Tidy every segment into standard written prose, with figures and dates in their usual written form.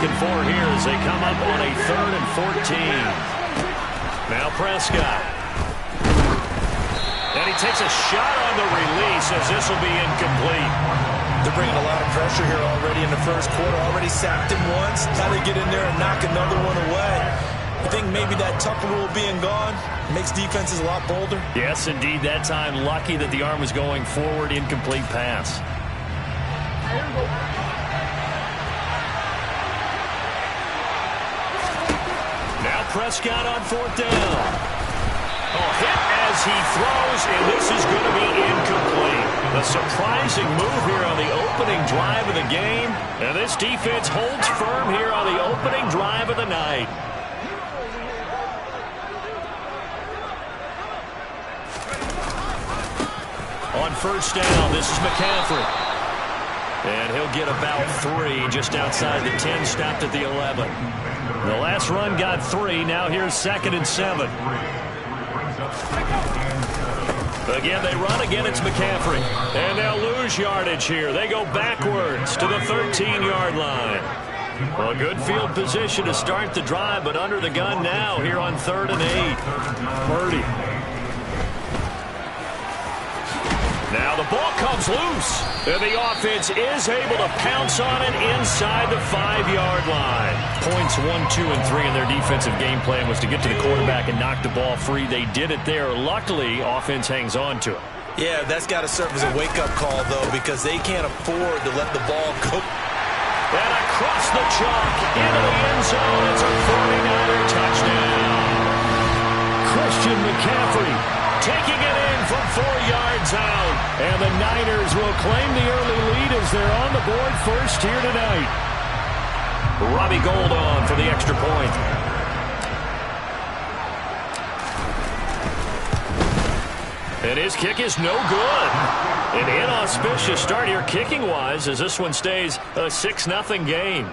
and 4 here as they come up on a 3rd and 14. Now Prescott. And he takes a shot on the release as this will be incomplete. They're bringing a lot of pressure here already in the first quarter. Already sacked him once. Now they get in there and knock another one away. I think maybe that Tucker rule being gone makes defenses a lot bolder. Yes, indeed. That time, lucky that the arm was going forward. Incomplete pass. Now Prescott on 4th down. Oh, hit as he throws, and this is going to be incomplete. A surprising move here on the opening drive of the game. And this defense holds firm here on the opening drive of the night. On 1st down, this is McCaffrey. And he'll get about 3 just outside the 10, stopped at the 11. The last run got 3. Now here's 2nd and 7. Again, they run. Again, it's McCaffrey. And they'll lose yardage here. They go backwards to the 13-yard line. Well, a good field position to start the drive, but under the gun now here on 3rd and 8. Purdy. Now the ball comes loose. And the offense is able to pounce on it inside the 5-yard line. Points 1, 2, and 3 in their defensive game plan was to get to the quarterback and knock the ball free. They did it there. Luckily, offense hangs on to it. Yeah, that's got to serve as a wake-up call, though, because they can't afford to let the ball go. And across the chalk into the end zone. It's a 49er touchdown. Christian McCaffrey taking it in from 4 yards out. And the Niners will claim the early lead as they're on the board first here tonight. Robbie Gould on for the extra point. And his kick is no good. An inauspicious start here kicking-wise as this one stays a 6-0 game.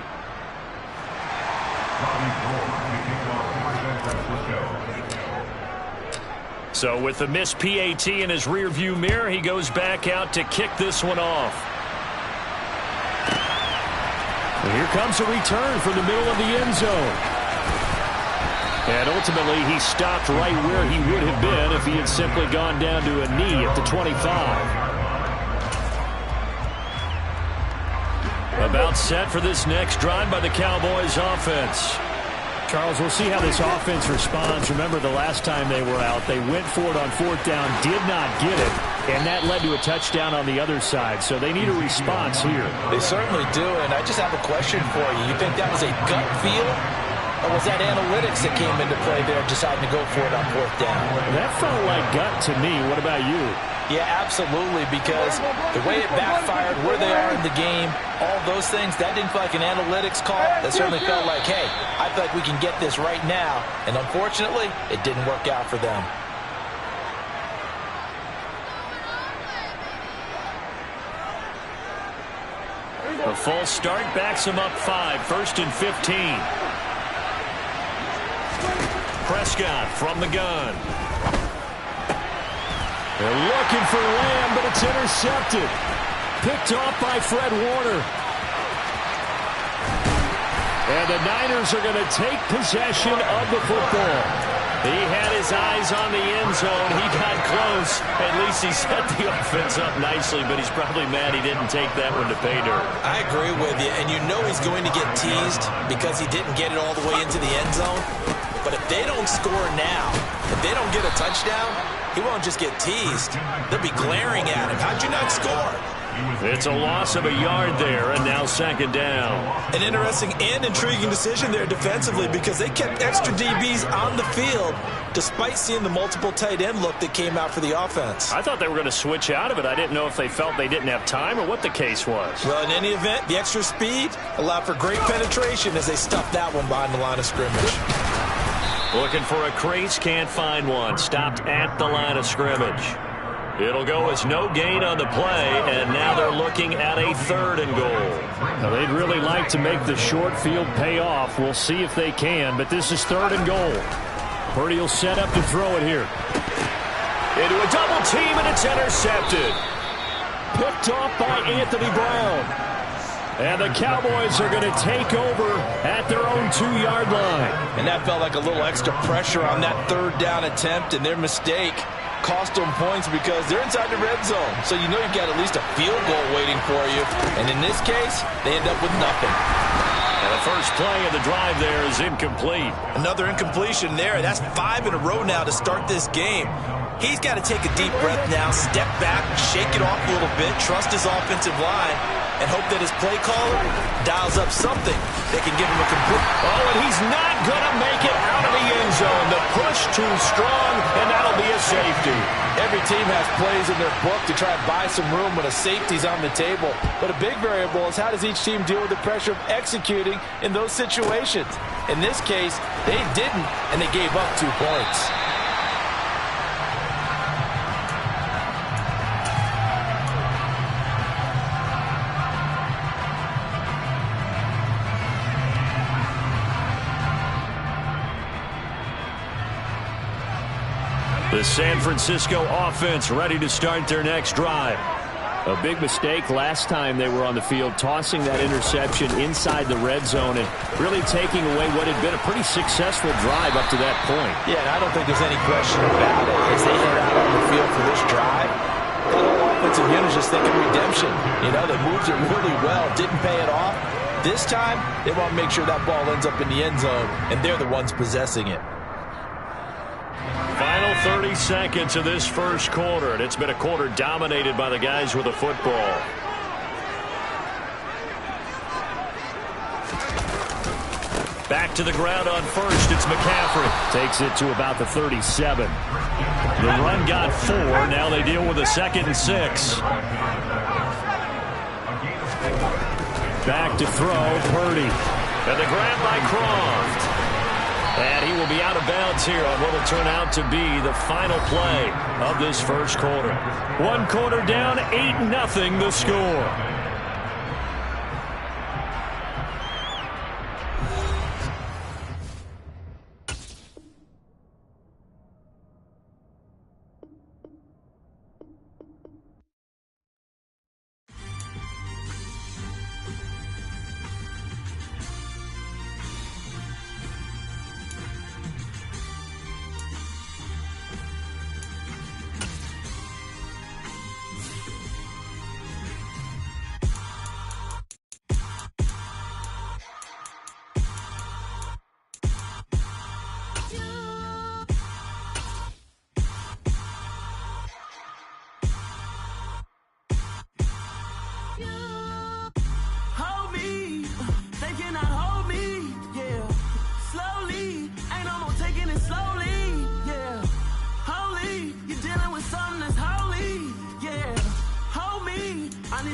So with the missed PAT in his rearview mirror, he goes back out to kick this one off. And here comes a return from the middle of the end zone. And ultimately, he stopped right where he would have been if he had simply gone down to a knee at the 25. About set for this next drive by the Cowboys offense. Charles, we'll see how this offense responds. Remember, the last time they were out, they went for it on 4th down, did not get it, and that led to a touchdown on the other side. So they need a response here. They certainly do, and I just have a question for you. You think that was a gut feel, or was that analytics that came into play there deciding to go for it on 4th down? That felt like gut to me. What about you? Yeah, absolutely, because the way it backfired, where they are in the game, all those things, that didn't feel like an analytics call. That certainly felt like, hey, I feel like we can get this right now. And unfortunately, it didn't work out for them. A false start backs him up 5, 1st and 15. Prescott from the gun. They're looking for Lamb, but it's intercepted. Picked off by Fred Warner. And the Niners are going to take possession of the football. He had his eyes on the end zone. He got close. At least he set the offense up nicely, but he's probably mad he didn't take that one to pay dirt. I agree with you, and you know he's going to get teased because he didn't get it all the way into the end zone. But if they don't score now, if they don't get a touchdown, he won't just get teased. They'll be glaring at him. How'd you not score? It's a loss of a yard there, and now 2nd down. An interesting and intriguing decision there defensively because they kept extra DBs on the field despite seeing the multiple tight end look that came out for the offense. I thought they were going to switch out of it. I didn't know if they felt they didn't have time or what the case was. Well, in any event, the extra speed allowed for great penetration as they stuffed that one behind the line of scrimmage. Looking for a crease, can't find one. Stopped at the line of scrimmage. It'll go as no gain on the play, and now they're looking at a 3rd and goal. Now, they'd really like to make the short field pay off. We'll see if they can, but this is 3rd and goal. Purdy will set up to throw it here. Into a double team, and it's intercepted. Picked off by Anthony Brown. And the Cowboys are going to take over at their own 2-yard line. And that felt like a little extra pressure on that third down attempt, and their mistake cost them points because they're inside the red zone. So you know you've got at least a field goal waiting for you. And in this case, they end up with nothing. And the first play of the drive there is incomplete. Another incompletion there. That's 5 in a row now to start this game. He's got to take a deep breath now, step back, shake it off a little bit, trust his offensive line, and hope that his play caller dials up something that can give him a complete. Oh, and he's not going to make it out of the end zone. The push too strong, and that'll be a safety. Every team has plays in their book to try and buy some room when a safety's on the table. But a big variable is how does each team deal with the pressure of executing in those situations. In this case, they didn't, and they gave up 2 points. The San Francisco offense ready to start their next drive. A big mistake last time they were on the field, tossing that interception inside the red zone and really taking away what had been a pretty successful drive up to that point. Yeah, and I don't think there's any question about it. As they head out on the field for this drive, that whole offensive unit is just thinking redemption. You know, they moved it really well, didn't pay it off. This time, they want to make sure that ball ends up in the end zone, and they're the ones possessing it. Final 30 seconds of this first quarter, and it's been a quarter dominated by the guys with the football. Back to the ground on first, it's McCaffrey. Takes it to about the 37. The run got 4, now they deal with a 2nd and 6. Back to throw, Purdy. And the grab by Croft. And he will be out of bounds here on what will turn out to be the final play of this first quarter. 1 quarter down, 8-0 the score.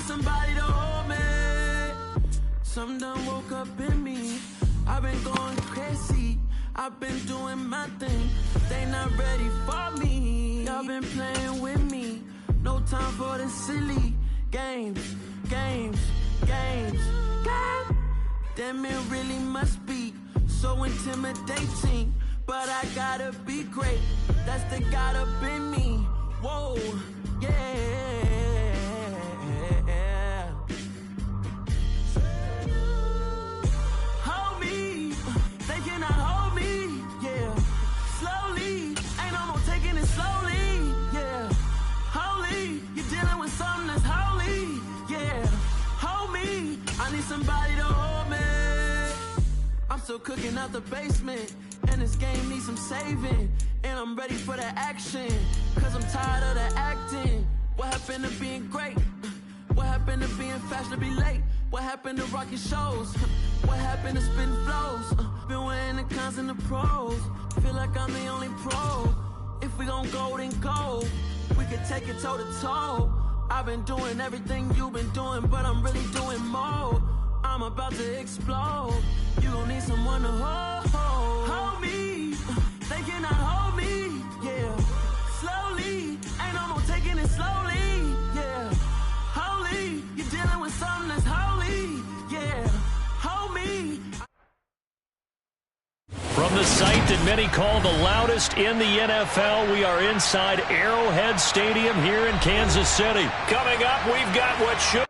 Somebody to hold me. Something done woke up in me. I've been going crazy. I've been doing my thing. They not ready for me. Y'all been playing with me. No time for the silly games. Damn, it really must be so intimidating. But I gotta be great. That's the God up in me. Whoa, yeah. Somebody to hold me. I'm still cooking out the basement, and this game needs some saving. And I'm ready for the action, cause I'm tired of the acting. What happened to being great? What happened to being fashionably late? What happened to rocking shows? What happened to spitting flows? Been wearing the cons and the pros. Feel like I'm the only pro. If we gon' go, then go. We could take it toe to toe. I've been doing everything you've been doing, but I'm really doing more. I'm about to explode. You gon' need someone to hold me. They cannot hold me, yeah. Slowly, ain't no more taking it slowly, yeah. Holy, you're dealing with something that's holy, yeah. Hold me. From the site that many call the loudest in the NFL, we are inside Arrowhead Stadium here in Kansas City. Coming up, we've got what should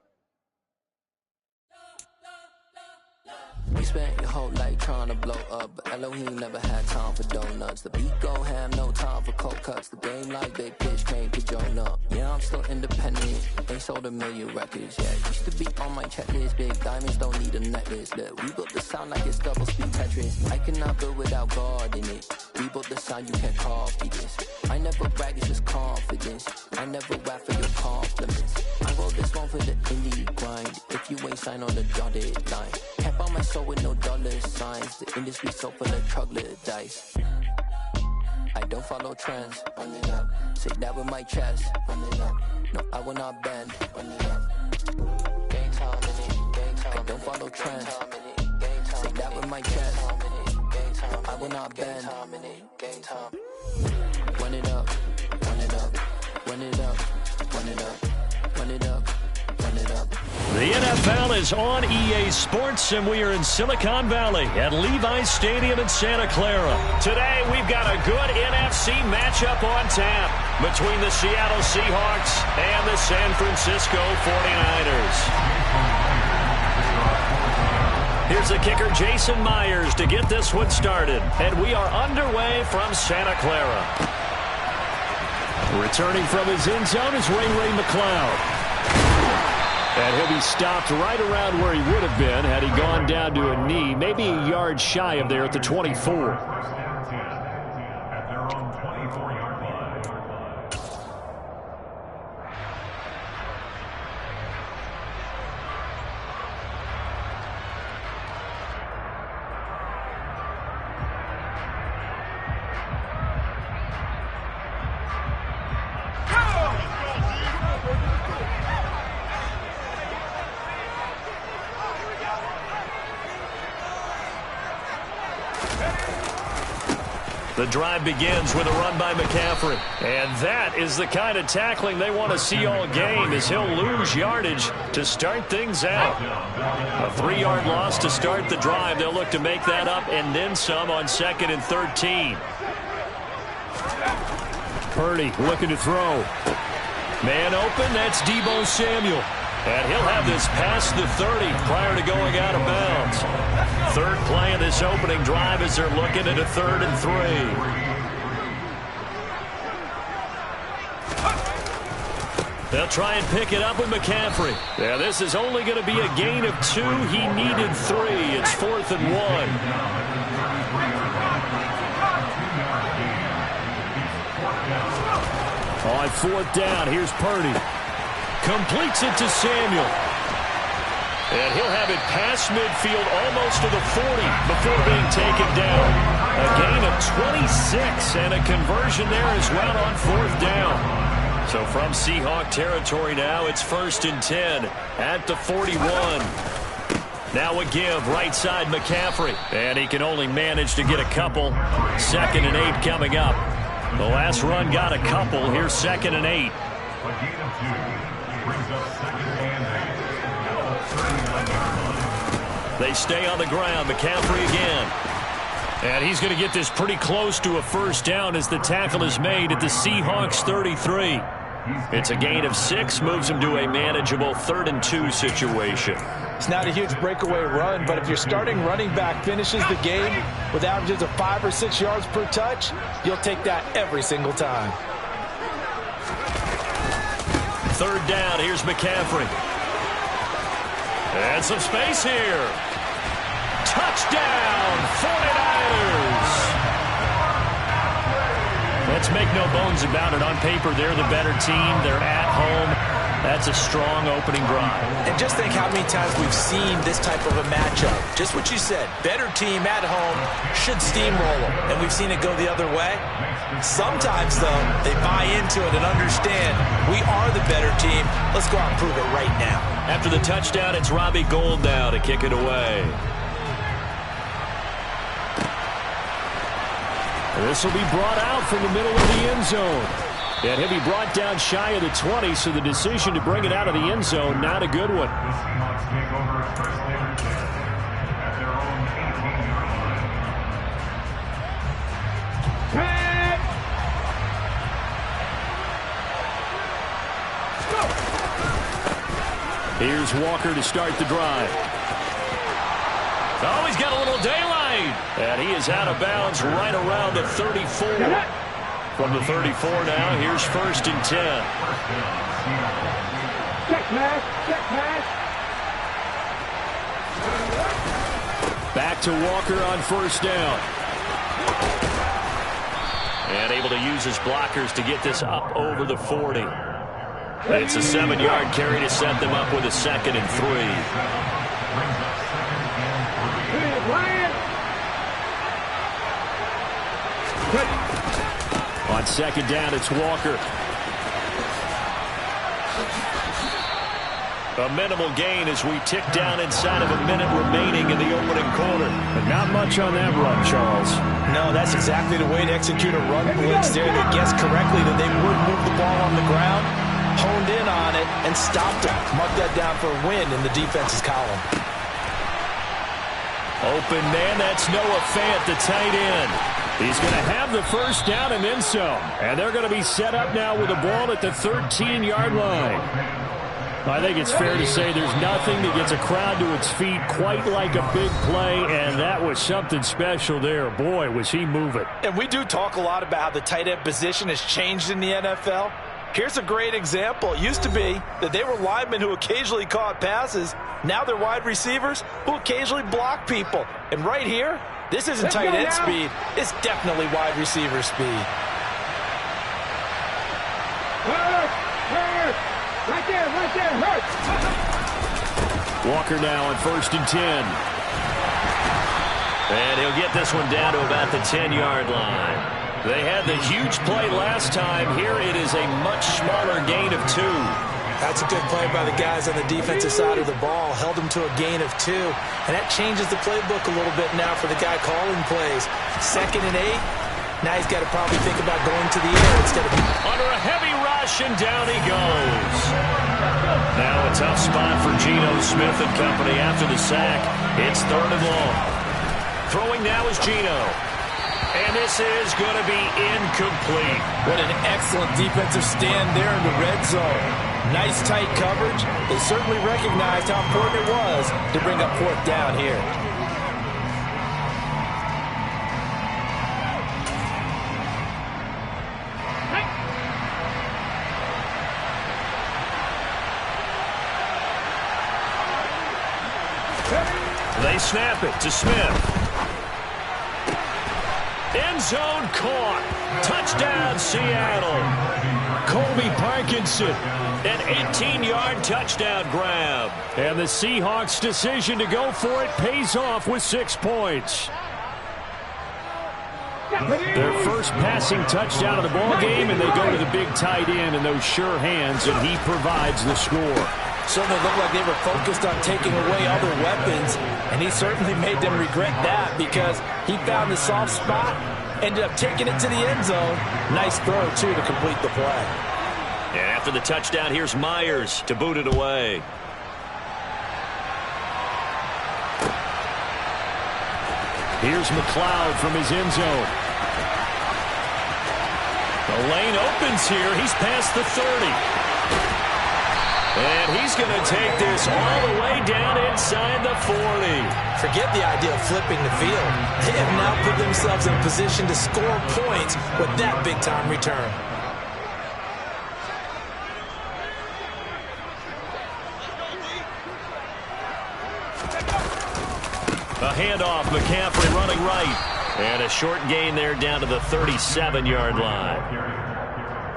spent your whole life trying to blow up, but Elohim never had time for donuts. The beat go ham, no time for cold cuts. The game like big pitch came to join up. Yeah, I'm still independent. They sold 1 million records. Yeah, used to be on my checklist. Big diamonds don't need a necklace. Look, we built the sound like it's double speed Tetris. I cannot build without God in it. We built the sound, you can't copy this. I never brag, it's just confidence. I never rap for your compliments. I wrote this one for the indie grind. If you ain't signed on the dotted line, can't buy my soul with no dollar signs. The industry so full of troglodytes. I don't follow trends. Run it up. Say that with my chest. Run it up. No, I will not bend. Run it up. Game time in it. Game time. I don't follow trends. Say that with my chest. I will not bend. Game time. Run it up. Run it up. Run it up. Run it up. Run it up. Run it up. The NFL is on EA Sports, and we are in Silicon Valley at Levi's Stadium in Santa Clara. Today, we've got a good NFC matchup on tap between the Seattle Seahawks and the San Francisco 49ers. Here's the kicker, Jason Myers, to get this one started. And we are underway from Santa Clara. Returning from his end zone is Ray McCloud. And he'll be stopped right around where he would have been had he gone down to a knee, maybe a yard shy of there at the 24. The drive begins with a run by McCaffrey. And that is the kind of tackling they want to see all game, as he'll lose yardage to start things out. A 3-yard loss to start the drive. They'll look to make that up and then some on 2nd and 13. Purdy looking to throw. Man open, that's Deebo Samuel. And he'll have this past the 30 prior to going out of bounds. Third play of this opening drive as they're looking at a 3rd and 3. They'll try and pick it up with McCaffrey. Yeah, this is only going to be a gain of 2. He needed 3. It's 4th and 1. On 4th down, here's Purdy. Completes it to Samuel. And he'll have it past midfield almost to the 40 before being taken down. A gain of 26 and a conversion there as well on 4th down. So from Seahawk territory now, it's 1st and 10 at the 41. Now a give right side McCaffrey. And he can only manage to get a couple. 2nd and 8 coming up. The last run got a couple. Here's 2nd and 8. They stay on the ground. McCaffrey again. And he's going to get this pretty close to a 1st down as the tackle is made at the Seahawks 33. It's a gain of 6, moves him to a manageable 3rd and 2 situation. It's not a huge breakaway run, but if your starting running back finishes the game with averages of 5 or 6 yards per touch, you'll take that every single time. 3rd down, here's McCaffrey. And some space here. Touchdown, 49ers. Let's make no bones about it. On paper, they're the better team. They're at home. That's a strong opening drive. And just think how many times we've seen this type of a matchup. Just what you said. Better team at home should steamroll them. And we've seen it go the other way. Sometimes, though, they buy into it and understand we are the better team. Let's go out and prove it right now. After the touchdown, it's Robbie Gould now to kick it away. This will be brought out from the middle of the end zone. And he'll be brought down shy of the 20, so the decision to bring it out of the end zone, not a good one. Here's Walker to start the drive. Oh, he's got a little daylight. And he is out of bounds right around the 34. From the 34 now, here's 1st and 10. Check pass, check pass. Back to Walker on 1st down. And able to use his blockers to get this up over the 40. It's a 7-yard carry to set them up with a 2nd and 3. On 2nd down, it's Walker. A minimal gain as we tick down inside of a minute remaining in the opening quarter. But not much on that run, Charles. No, that's exactly the way to execute a run blitz there. They guessed correctly that they would move the ball on the ground, honed in on it, and stopped it. Mark that down for a win in the defense's column. Open man, that's Noah Fant, the tight end. He's going to have the 1st down and then some. And they're going to be set up now with the ball at the 13-yard line. I think it's fair to say there's nothing that gets a crowd to its feet quite like a big play, and that was something special there. Boy, was he moving. And we do talk a lot about how the tight end position has changed in the NFL. Here's a great example. It used to be that they were linemen who occasionally caught passes. Now they're wide receivers who occasionally block people. And right here, this isn't tight end speed. It's definitely wide receiver speed. Right there, hurt. Walker now on 1st and 10. And he'll get this one down to about the 10-yard line. They had the huge play last time. Here it is a much smaller gain of 2. That's a good play by the guys on the defensive side of the ball. Held them to a gain of 2. And that changes the playbook a little bit now for the guy calling plays. 2nd and 8. Now he's got to probably think about going to the air instead of... Under a heavy rush, and down he goes. Now a tough spot for Geno Smith and company after the sack. It's 3rd and long. Throwing now is Geno. And this is going to be incomplete. What an excellent defensive stand there in the red zone. Nice tight coverage. They certainly recognized how important it was to bring up 4th down here. They snap it to Smith. End zone caught. Touchdown, Seattle. Colby Parkinson, an 18-yard touchdown grab. And the Seahawks' decision to go for it pays off with 6 points. Their first passing touchdown of the ball game, and they go to the big tight end in those sure hands, and he provides the score. Certainly looked like they were focused on taking away other weapons, and he certainly made them regret that because he found the soft spot, ended up taking it to the end zone. Nice throw, too, to complete the play. And after the touchdown, here's Myers to boot it away. Here's McLeod from his end zone. The lane opens here. He's past the 30. And he's going to take this all the way down inside the 40. Forget the idea of flipping the field. They have now put themselves in a position to score points with that big-time return. A handoff, McCaffrey running right. And a short gain there down to the 37-yard line.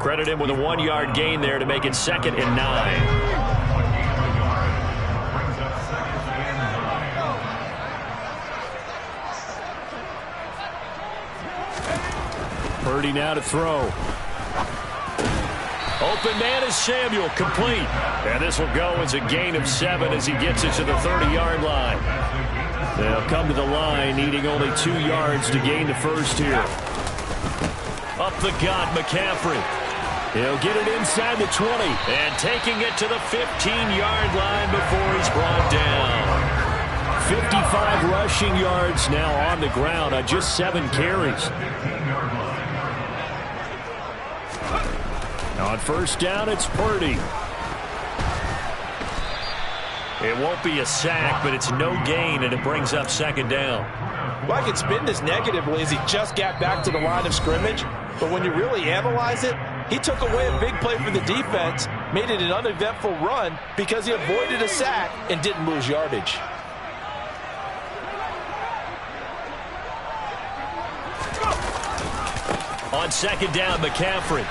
Credit him with a 1-yard gain there to make it 2nd and 9. Purdy now to throw. Open man is Samuel, complete. And this will go as a gain of 7 as he gets it to the 30-yard line. They'll come to the line, needing only 2 yards to gain the first here. Up the gut, McCaffrey. He'll get it inside the 20. And taking it to the 15-yard line before he's brought down. 55 rushing yards now on the ground on just 7 carries. On 1st down, it's Purdy. It won't be a sack, but it's no gain, and it brings up second down. Well, I can spin this negatively as he just got back to the line of scrimmage. But when you really analyze it, he took away a big play for the defense, made it an uneventful run because he avoided a sack and didn't lose yardage. On second down, McCaffrey.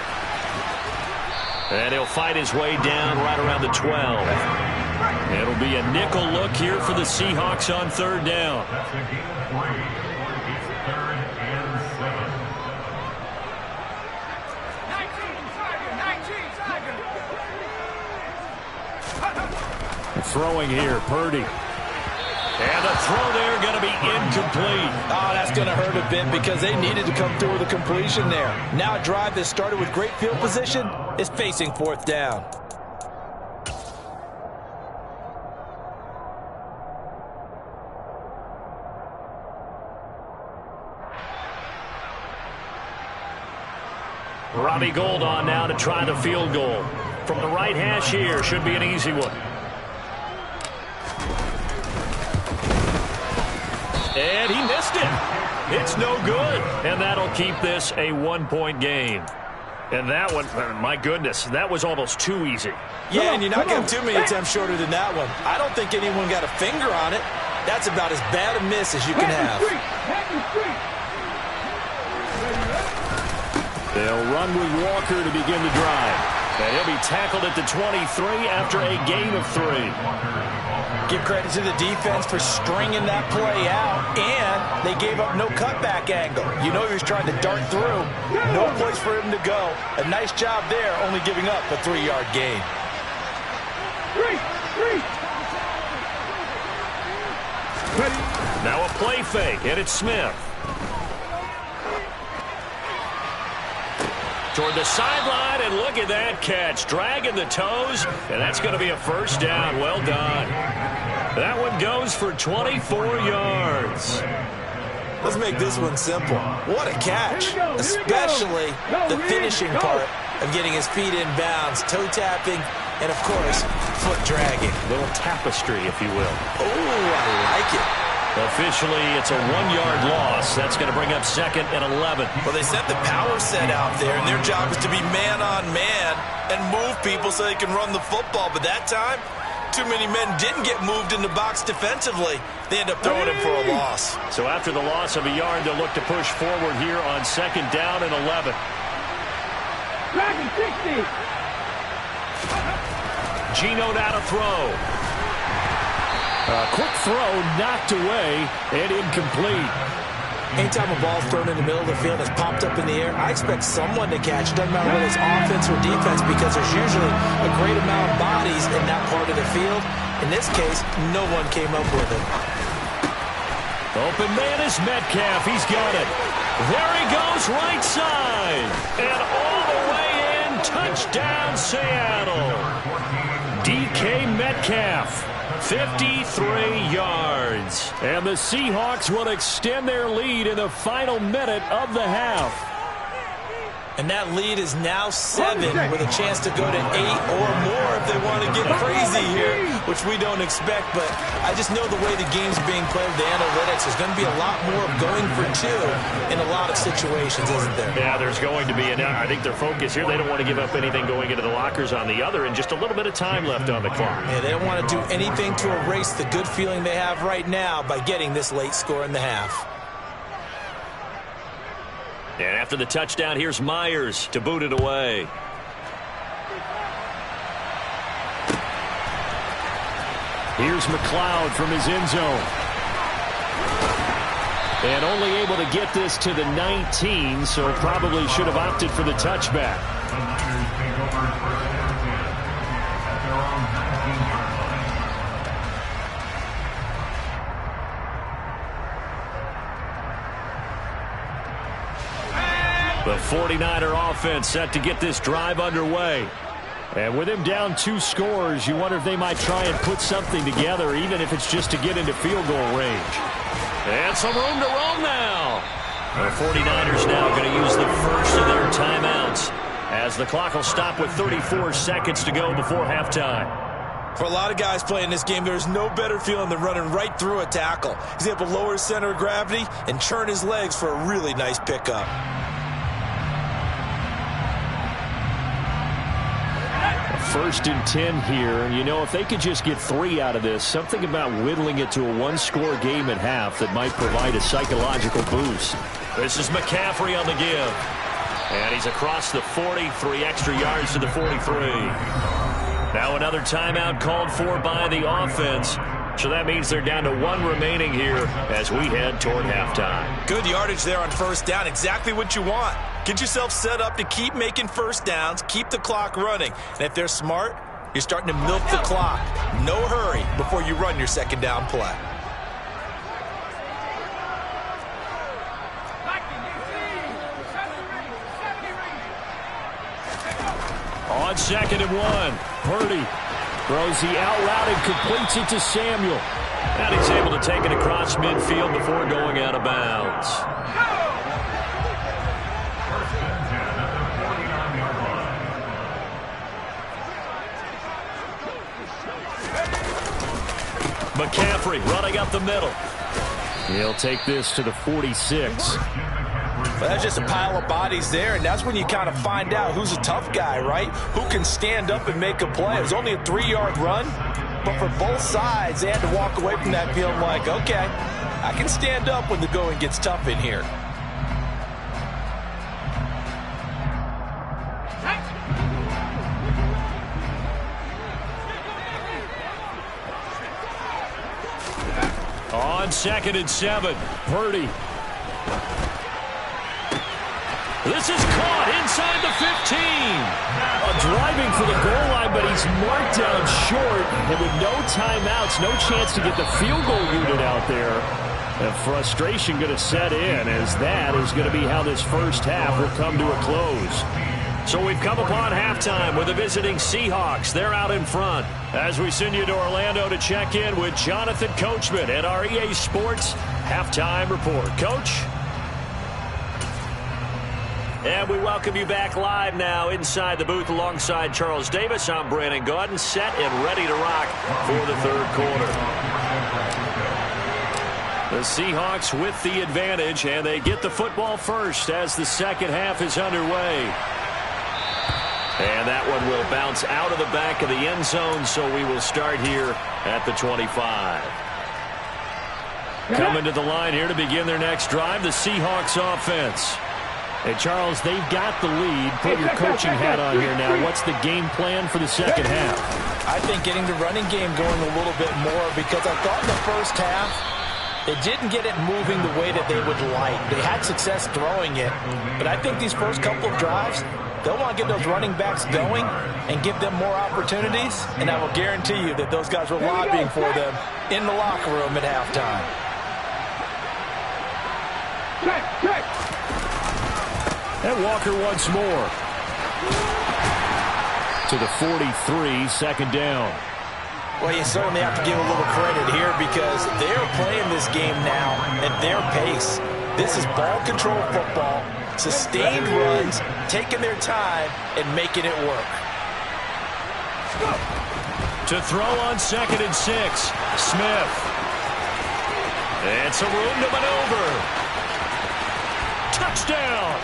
And he'll fight his way down right around the 12. It'll be a nickel look here for the Seahawks on third down. Throwing here, Purdy. And the throw there going to be incomplete. Oh, that's going to hurt a bit because they needed to come through with a completion there. Now a drive that started with great field position is facing fourth down. Robbie Gould on now to try the field goal. From the right hash here, should be an easy one. And he missed it. It's no good. And that'll keep this a one-point game. And that one, my goodness, that was almost too easy. Yeah, and you're not getting too many attempts shorter than that one. I don't think anyone got a finger on it. That's about as bad a miss as you can have. They'll run with Walker to begin the drive. And he'll be tackled at the 23 after a gain of 3. Give credit to the defense for stringing that play out, and they gave up no cutback angle. You know he was trying to dart through. No place for him to go. A nice job there, only giving up a 3-yard gain. Now a play fake, and it's Smith. Toward the sideline, and look at that catch. Dragging the toes, and that's going to be a first down. Well done. That one goes for 24 yards. Let's make this one simple. What a catch, especially the finishing part of getting his feet in bounds, toe tapping, and, of course, foot dragging. A little tapestry, if you will. Oh, I like it. Officially, it's a 1-yard loss. That's going to bring up second and 11. Well, they set the power set out there, and their job is to be man-on-man and move people so they can run the football. But that time, too many men didn't get moved in the box defensively. They end up throwing him for a loss. So after the loss of a yard, they'll look to push forward here on second down and 11. Dragon 60. Geno now to throw. A quick throw knocked away and incomplete. Anytime a ball's thrown in the middle of the field that's popped up in the air, I expect someone to catch. It doesn't matter whether it's offense or defense because there's usually a great amount of bodies in that part of the field. In this case, no one came up with it. Open man is Metcalf. He's got it. There he goes, right side. And all the way in, touchdown Seattle. DK Metcalf. 53 yards. And the Seahawks will extend their lead in the final minute of the half. And that lead is now 7 with a chance to go to 8 or more if they want to get crazy here, which we don't expect. But I just know the way the game's being played with the analytics, there's going to be a lot more of going for 2 in a lot of situations, isn't there? Yeah, there's going to be. And I think their focus here, they don't want to give up anything going into the lockers on the other, and just a little bit of time left on the clock. Yeah, they don't want to do anything to erase the good feeling they have right now by getting this late score in the half. And after the touchdown, here's Myers to boot it away. Here's McLeod from his end zone. And only able to get this to the 19, so probably should have opted for the touchback. The 49er offense set to get this drive underway. And with him down 2 scores, you wonder if they might try and put something together, even if it's just to get into field goal range. And some room to roam now. The 49ers now going to use the first of their timeouts as the clock will stop with 34 seconds to go before halftime. For a lot of guys playing this game, there's no better feeling than running right through a tackle. He's able to lower his center of gravity and churn his legs for a really nice pickup. First and 10 here. You know, if they could just get 3 out of this, something about whittling it to a one-score game at half that might provide a psychological boost. This is McCaffrey on the give. And he's across the 40, 3 extra yards to the 43. Now another timeout called for by the offense. So that means they're down to 1 remaining here as we head toward halftime. Good yardage there on first down. Exactly what you want. Get yourself set up to keep making first downs, keep the clock running. And if they're smart, you're starting to milk the clock. No hurry before you run your second down play. On 2nd and 1, Purdy throws the out route and completes it to Samuel. And he's able to take it across midfield before going out of bounds. McCaffrey running up the middle. He'll take this to the 46. Well, that's just a pile of bodies there, and that's when you kind of find out who's a tough guy, right? Who can stand up and make a play. It was only a 3-yard run, but for both sides, they had to walk away from that feeling like, okay, I can stand up when the going gets tough in here. On 2nd and 7, Purdy. This is caught inside the 15. Driving for the goal line, but he's marked down short. And with no timeouts, no chance to get the field goal unit out there. And frustration going to set in, as that is going to be how this first half will come to a close. So we've come upon halftime with the visiting Seahawks. They're out in front as we send you to Orlando to check in with Jonathan Coachman at our EA Sports Halftime Report. Coach? And we welcome you back live now inside the booth alongside Charles Davis. I'm Brandon Gaudin, set and ready to rock for the third quarter. The Seahawks with the advantage, and they get the football first as the second half is underway. And that one will bounce out of the back of the end zone, so we will start here at the 25. Coming to the line here to begin their next drive, the Seahawks offense. Hey, Charles, they've got the lead. Put your coaching hat on here now. What's the game plan for the second half? I think getting the running game going a little bit more, because I thought in the first half they didn't get it moving the way that they would like. They had success throwing it, but I think these first couple of drives, they'll want to get those running backs going and give them more opportunities, and I will guarantee you that those guys were lobbying for them in the locker room at halftime. And Walker once more. To the 43, second down. Well, you certainly have to give a little credit here, because they're playing this game now at their pace. This is ball control football, sustained runs, taking their time and making it work. To throw on 2nd and 6, Smith. And some room to maneuver. Touchdown.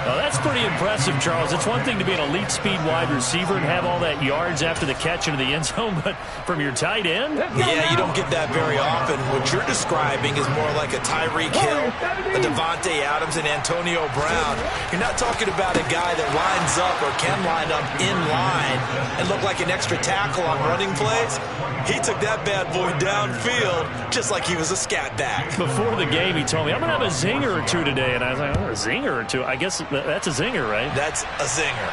Oh, that's pretty impressive, Charles. It's one thing to be an elite speed wide receiver and have all that yards after the catch into the end zone, but from your tight end? Yeah, you don't get that very often. What you're describing is more like a Tyreek Hill, a Devontae Adams, and Antonio Brown. You're not talking about a guy that lines up or can line up in line and look like an extra tackle on running plays. He took that bad boy downfield just like he was a scat back. Before the game, he told me, I'm going to have a zinger or two today. And I was like, oh, a zinger or two? I guess that's a zinger, right? That's a zinger.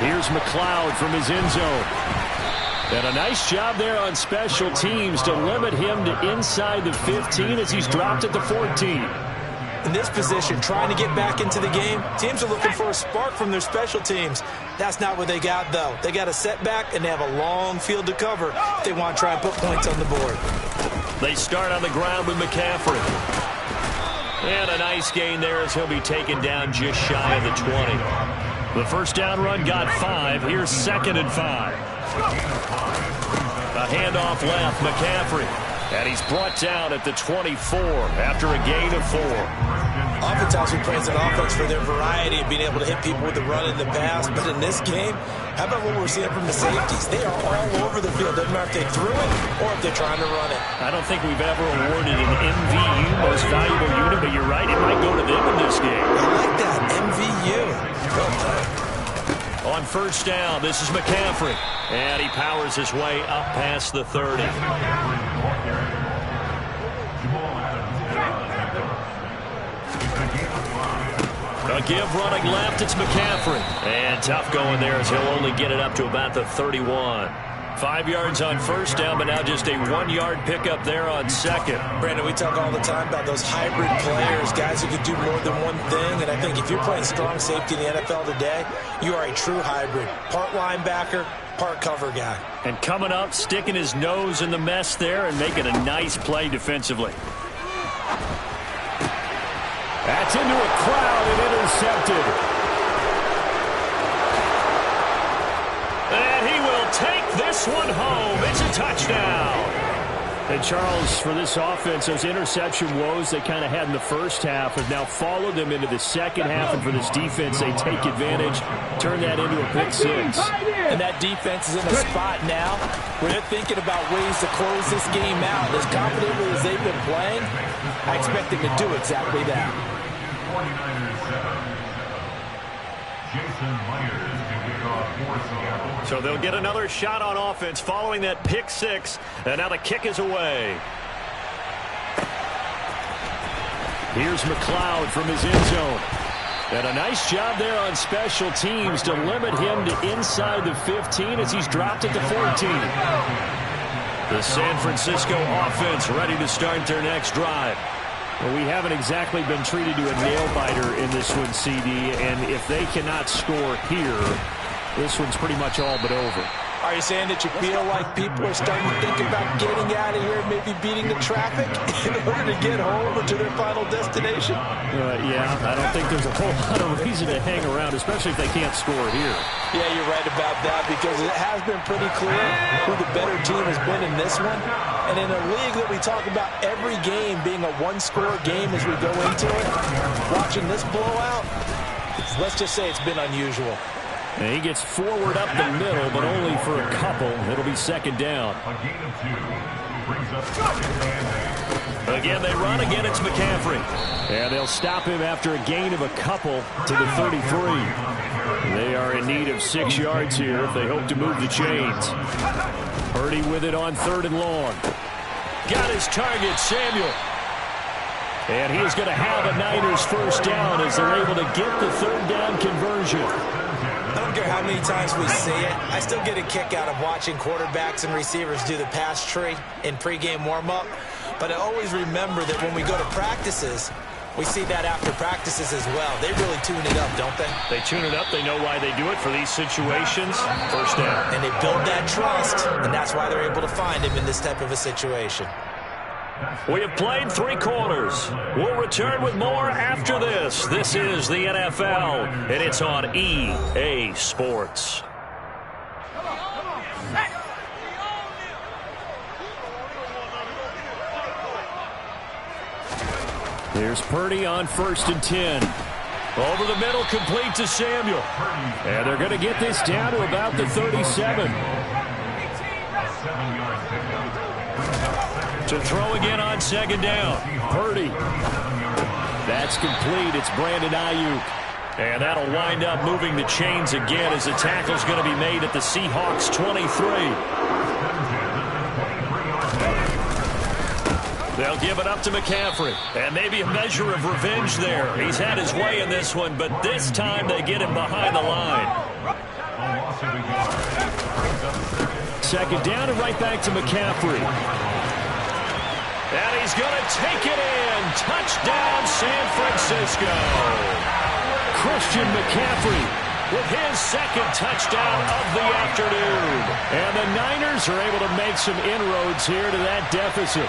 Here's McLeod from his end zone. And a nice job there on special teams to limit him to inside the 15 as he's dropped at the 14. In this position, trying to get back into the game, teams are looking for a spark from their special teams. That's not what they got, though. They got a setback, and they have a long field to cover if they want to try and put points on the board. They start on the ground with McCaffrey. And a nice gain there as he'll be taken down just shy of the 20. The first down run got 5. Here's 2nd and 5. A handoff left, McCaffrey. And he's brought down at the 24 after a gain of 4. Offense also praised an offense for their variety of being able to hit people with the run in the pass. But in this game, how about what we're seeing from the safeties? They are all over the field. Doesn't matter if they threw it or if they're trying to run it. I don't think we've ever awarded an MVU, most valuable unit, but you're right, it might go to them in this game. I like that, MVU. Well done. On first down, this is McCaffrey. And he powers his way up past the 30. A give running left, it's McCaffrey. And tough going there as he'll only get it up to about the 31. 5 yards on first down, but now just a 1-yard pickup there on second. Brandon, we talk all the time about those hybrid players, guys who can do more than one thing. And I think if you're playing strong safety in the NFL today, you are a true hybrid. Part linebacker, part cover guy. And coming up, sticking his nose in the mess there and making a nice play defensively. That's into a crowd and intercepted. And he will take this one home. It's a touchdown. And Charles, for this offense, those interception woes they kind of had in the first half have now followed them into the second half. And for this defense, they take advantage, turn that into a pick 6. And that defense is in a spot now where they're thinking about ways to close this game out. As confidently as they've been playing, I expect them to do exactly that. So they'll get another shot on offense following that pick 6. And now the kick is away. Here's McLeod from his end zone. And a nice job there on special teams to limit him to inside the 15 as he's dropped at the 14. The San Francisco offense ready to start their next drive. Well, we haven't exactly been treated to a nail-biter in this one, CD, and if they cannot score here, this one's pretty much all but over. Are you saying that you feel like people are starting to think about getting out of here, maybe beating the traffic in order to get home or to their final destination? Yeah, I don't think there's a whole lot of reason to hang around, especially if they can't score here. Yeah, you're right about that because it has been pretty clear who the better team has been in this one. And in a league that we talk about every game being a one-score game as we go into it, watching this blowout, let's just say it's been unusual. And he gets forward up the middle, but only for a couple. It'll be second down. Again, they run. Again, it's McCaffrey. And they'll stop him after a gain of a couple to the 33. They are in need of 6 yards here if they hope to move the chains. Purdy with it on 3rd and long. Got his target, Samuel. And he is going to have a Niners first down as they're able to get the 3rd down conversion. I don't care how many times we see it. I still get a kick out of watching quarterbacks and receivers do the pass tree in pregame warm-up. But I always remember that when we go to practices, we see that after practices as well. They really tune it up, don't they? They tune it up. They know why they do it for these situations. First down. And they build that trust, and that's why they're able to find him in this type of a situation. We have played 3 quarters. We'll return with more after this. This is the NFL, and it's on EA Sports. Here's Purdy on 1st and 10. Over the middle, complete to Samuel. And they're going to get this down to about the 37. To throw again on 2nd down. Purdy. That's complete. It's Brandon Ayuk. And that'll wind up moving the chains again as the tackle's going to be made at the Seahawks 23. They'll give it up to McCaffrey. And maybe a measure of revenge there. He's had his way in this one, but this time they get him behind the line. 2nd down and right back to McCaffrey. And he's going to take it in. Touchdown, San Francisco. Christian McCaffrey with his 2nd touchdown of the afternoon. And the Niners are able to make some inroads here to that deficit.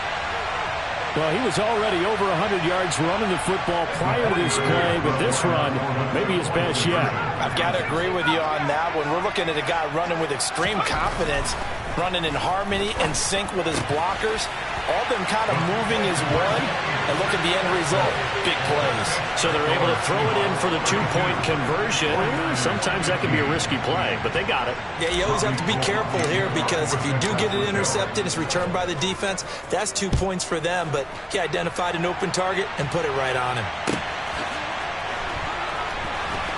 Well, he was already over 100 yards running the football prior to this play, but this run may be his best yet. I've got to agree with you on that one. We're looking at a guy running with extreme confidence, running in harmony and sync with his blockers, all of them kind of moving his run, and look at the end result, big plays. So they're able to throw it in for the two-point conversion. Sometimes that can be a risky play, but they got it. Yeah, you always have to be careful here because if you do get it intercepted, it's returned by the defense, that's 2 points for them, but he identified an open target and put it right on him.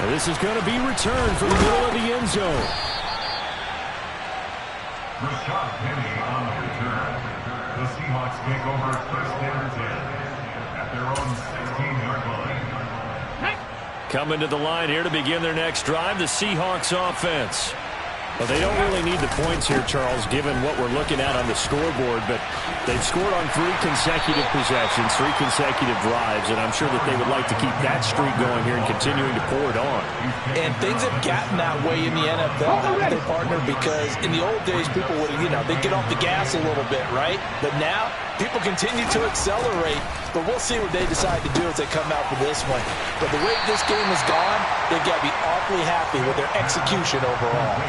And this is going to be returned from the middle of the end zone. Rashad Penny on the return. The Seahawks take over first and 10 at their own 16-yard line. Coming to the line here to begin their next drive, the Seahawks offense. Well, they don't really need the points here, Charles, given what we're looking at on the scoreboard, but they've scored on 3 consecutive possessions, 3 consecutive drives, and I'm sure that they would like to keep that streak going here and continuing to pour it on. And things have gotten that way in the NFL, haven't they, partner? Because in the old days, people would, they'd get off the gas a little bit, right? But now, people continue to accelerate, but we'll see what they decide to do as they come out for this one. But the way this game has gone, they've got to be awfully happy with their execution overall.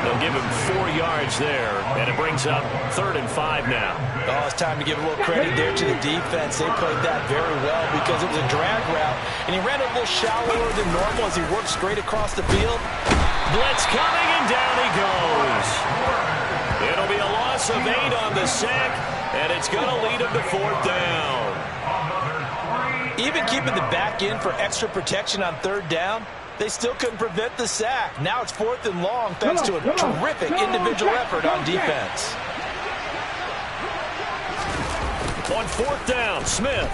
They'll give him 4 yards there, and it brings up 3rd and 5 now. Oh, it's time to give a little credit there to the defense. They played that very well because it was a drag route, and he ran it a little shallower than normal as he worked straight across the field. Blitz coming, and down he goes. It'll be a loss of 8 on the sack, and it's going to lead him to 4th down. Even keeping the back end for extra protection on 3rd down, they still couldn't prevent the sack. Now it's 4th and long thanks to a terrific individual effort on defense. On 4th down, Smith.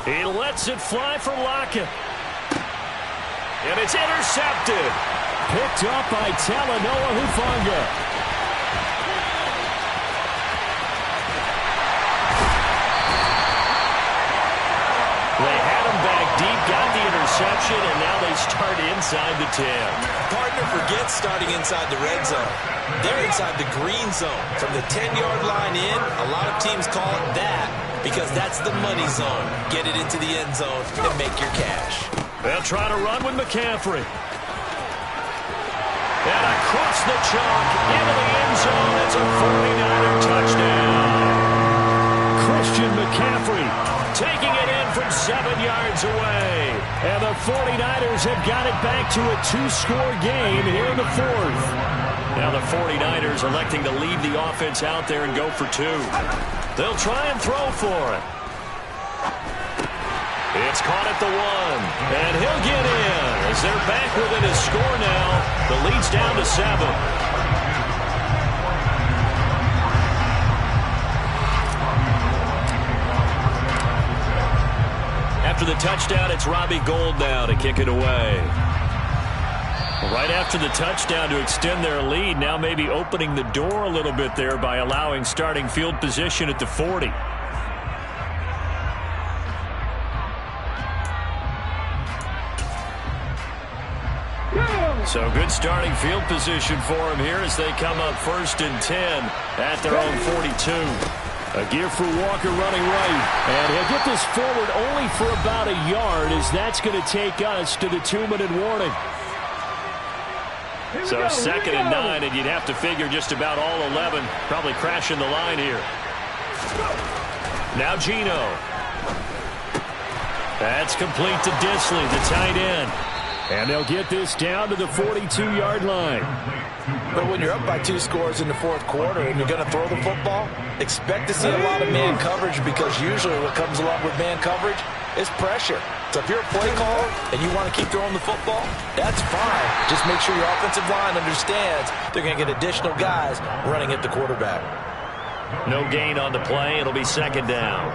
He lets it fly for Lockett. And it's intercepted. Picked up by Talanoa Hufanga. They had him back deep, got the interception, and now they start inside the 10. Partner forgets starting inside the red zone. They're inside the green zone. From the 10-yard line in, a lot of teams call it that because that's the money zone. Get it into the end zone and make your cash. They'll try to run with McCaffrey. And across the chalk into the end zone. It's a 49er touchdown. Christian McCaffrey taking it in from 7 yards away. And the 49ers have got it back to a 2-score game here in the 4th. Now the 49ers electing to leave the offense out there and go for 2. They'll try and throw for it. It's caught at the 1. And he'll get in as they're back within his score now. The lead's down to 7. After the touchdown, it's Robbie Gould now to kick it away. Right after the touchdown to extend their lead, now maybe opening the door a little bit there by allowing starting field position at the 40. So good starting field position for him here as they come up 1st and 10 at their own 42. A gear for Walker running right. And he'll get this forward only for about a yard as that's going to take us to the 2-minute warning. So 2nd and 9, and you'd have to figure just about all 11 probably crashing the line here. Now Geno. That's complete to Disley, the tight end. And they'll get this down to the 42-yard line. But when you're up by 2 scores in the 4th quarter and you're going to throw the football, expect to see a lot of man coverage because usually what comes along with man coverage is pressure. So if you're a play caller and you want to keep throwing the football, that's fine. Just make sure your offensive line understands they're going to get additional guys running at the quarterback. No gain on the play. It'll be 2nd down.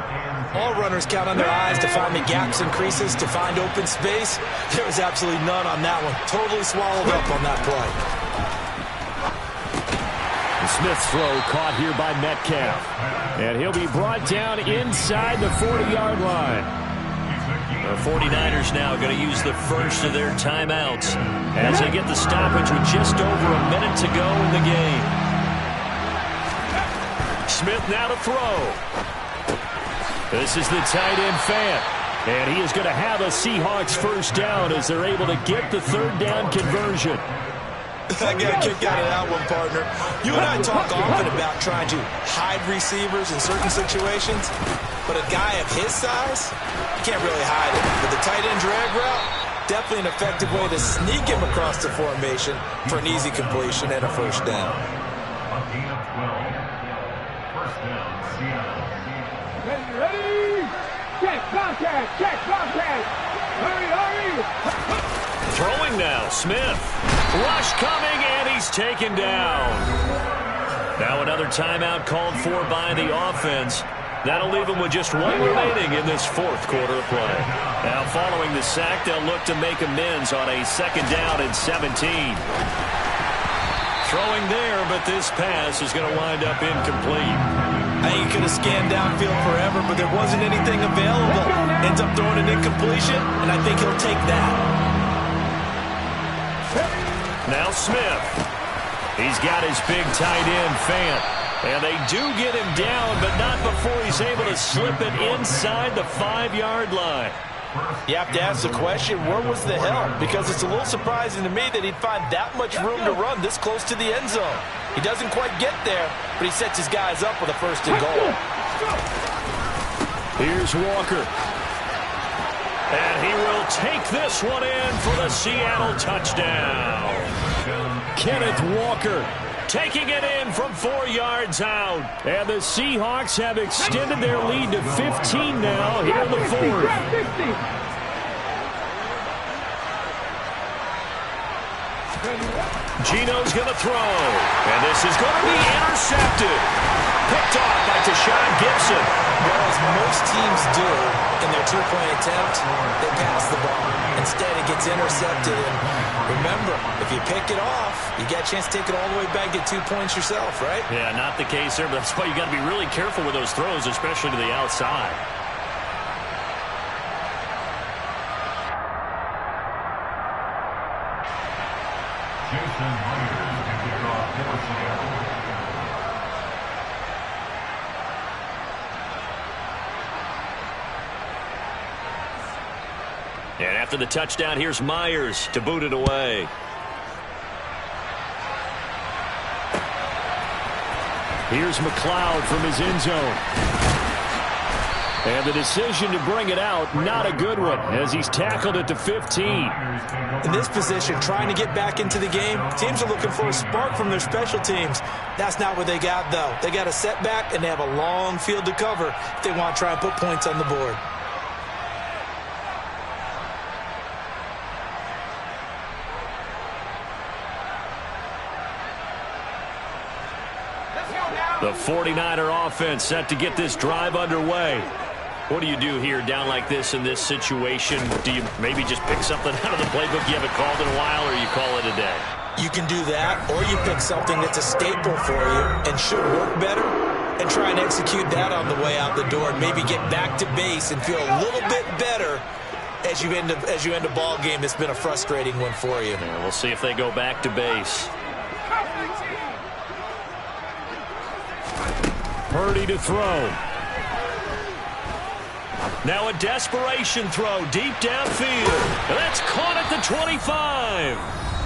All runners count on their eyes to find the gaps and creases, to find open space. There was absolutely none on that one. Totally swallowed up on that play. The Smith's throw caught here by Metcalf. And he'll be brought down inside the 40-yard line. The 49ers now going to use the first of their timeouts as they get the stoppage with just over a minute to go in the game. Smith now to throw. This is the tight end Fant. And he is going to have a Seahawks first down as they're able to get the third down conversion. I got a kick out of that one, partner. You and I talk often about trying to hide receivers in certain situations, but a guy of his size, you can't really hide it. But the tight end drag route, definitely an effective way to sneak him across the formation for an easy completion and a first down. A gain of 12. First down, Seattle. Ready? Check, Bobcat, check, Bobcat. Hurry, hurry. Throwing now, Smith. Rush coming, and he's taken down. Now another timeout called for by the offense. That'll leave them with just one remaining in this fourth quarter of play. Now following the sack, they'll look to make amends on a second down and 17. Throwing there, but this pass is going to wind up incomplete. I think he could have scanned downfield forever, but there wasn't anything available. Ends up throwing an incompletion, and I think he'll take that. Now Smith. He's got his big tight end, Fant. And they do get him down, but not before he's able to slip it inside the 5-yard line. You have to ask the question, where was the help? Because it's a little surprising to me that he'd find that much room to run this close to the end zone. He doesn't quite get there, but he sets his guys up with a first and goal. Here's Walker. And he will take this one in for the Seattle touchdown. Kenneth Walker taking it in from 4 yards out. And the Seahawks have extended their lead to 15 now here in the fourth. Gino's going to throw. And this is going to be intercepted. Picked off by Tashawn Gibson. Well, as most teams do in their two-point attempt, they pass the ball. Instead, it gets intercepted. And remember, if you pick it off, you got a chance to take it all the way back, get 2 points yourself, right? Yeah, not the case there, but that's why you got to be really careful with those throws, especially to the outside. Jason Myers can kick off for Seattle. And after the touchdown, here's Myers to boot it away. Here's McLeod from his end zone. And the decision to bring it out, not a good one, as he's tackled at the 15. In this position, trying to get back into the game, teams are looking for a spark from their special teams. That's not what they got, though. They got a setback, and they have a long field to cover if they want to try and put points on the board. The 49er offense set to get this drive underway. What do you do here down like this in this situation? Do you maybe just pick something out of the playbook you haven't called in a while, or you call it a day? You can do that, or you pick something that's a staple for you and should work better and try and execute that on the way out the door and maybe get back to base and feel a little bit better as you end a ball game that's been a frustrating one for you. Yeah, we'll see if they go back to base. Purdy to throw. Now a desperation throw deep downfield. And that's caught at the 25.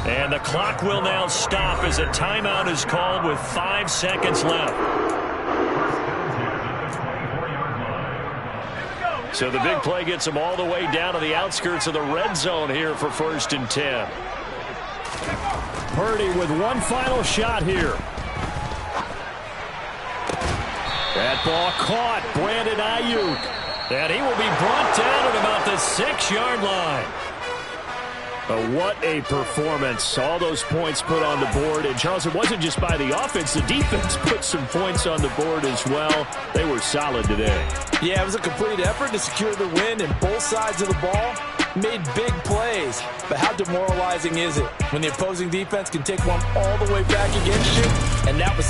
And the clock will now stop as a timeout is called with 5 seconds left. So the big play gets them all the way down to the outskirts of the red zone here for 1st and 10. Purdy with one final shot here. That ball caught. Brandon Ayuk. And he will be brought down at about the 6-yard line. What a performance. All those points put on the board. And, Charles, it wasn't just by the offense. The defense put some points on the board as well. They were solid today. Yeah, it was a complete effort to secure the win, and both sides of the ball made big plays. But how demoralizing is it when the opposing defense can take one all the way back against you? And that was